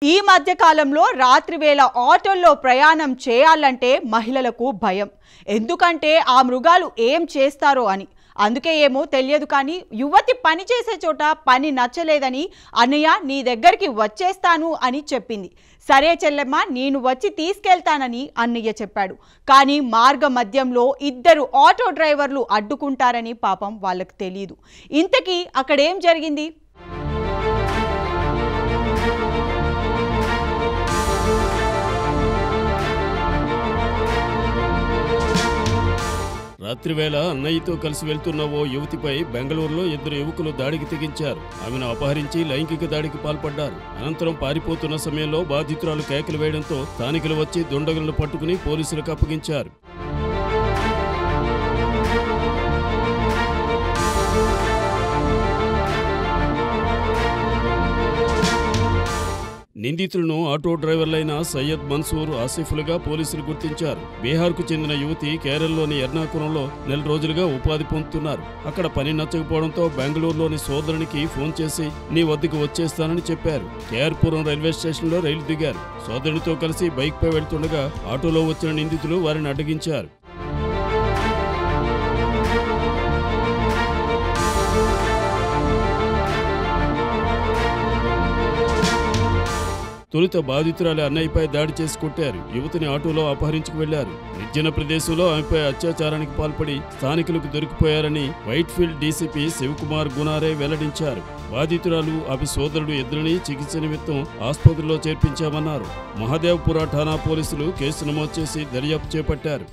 ఈ మధ్య కాలంలో రాత్రి వేళ ఆటోల్లో ప్రయాణం చేయాలంటే మహిళలకు భయం. ఎందుకంటే ఆ మృగాలు ఏం చేస్తారో అని. అందుకే ఏమో తెలియదు కానీ యువతి పని చేసే చోట పని నచ్చలేదని అన్నయ్య నీ దగ్గరికి వచ్చేస్తాను అని చెప్పింది. సరే చెల్లెమ్మ నేను వచ్చి తీసుకెళ్తానని అన్నయ్య చెప్పాడు. కానీ మార్గ మధ్యంలో ఇద్దరు ఆటో డ్రైవర్లు అడ్డుకుంటారని పాపం వాళ్ళకి తెలియదు. ఇంతకీ అక్కడేం జరిగింది? రాత్రివేళ అన్నయ్యతో కలిసి వెళ్తున్న ఓ యువతిపై బెంగళూరులో ఇద్దరు యువకులు దాడికి తెగించారు. ఆమెను అపహరించి లైంగిక దాడికి పాల్పడ్డారు. అనంతరం పారిపోతున్న సమయంలో బాధితురాలు కేకలు వేయడంతో స్థానికులు వచ్చి దుండగులను పట్టుకుని పోలీసులకు అప్పగించారు. నిందితులను ఆటో డ్రైవర్లైన సయ్యద్ మన్సూర్, ఆసిఫ్లుగా పోలీసులు గుర్తించారు. బీహార్కు చెందిన యువతి కేరళలోని ఎర్నాకులంలో నెల రోజులుగా ఉపాధి పొందుతున్నారు. అక్కడ పని నచ్చకపోవడంతో బెంగళూరులోని సోదరునికి ఫోన్ చేసి నీ వద్దకు వచ్చేస్తానని చెప్పారు. కేఆర్పురం రైల్వే స్టేషన్లో రైలు దిగారు. సోదరునితో కలిసి బైక్పై వెళ్తుండగా ఆటోలో వచ్చిన నిందితులు వారిని అడ్డగించారు. తొలుత బాధితురాలి అన్నయ్యపై దాడి చేసి కొట్టారు. యువతిని ఆటోలో అపహరించుకు వెళ్లారు. నిర్జన ప్రదేశంలో ఆమెపై అత్యాచారానికి పాల్పడి స్థానికులకు దొరికిపోయారని వైట్ఫీల్డ్ డీసీపీ శివకుమార్ గునారే వెల్లడించారు. బాధితురాలు ఆమె సోదరుడు ఇద్దరిని చికిత్స నిమిత్తం ఆసుపత్రిలో చేర్పించామన్నారు. మహదేవ్పుర ఠాణా పోలీసులు కేసు నమోదు చేసి దర్యాప్తు చేపట్టారు.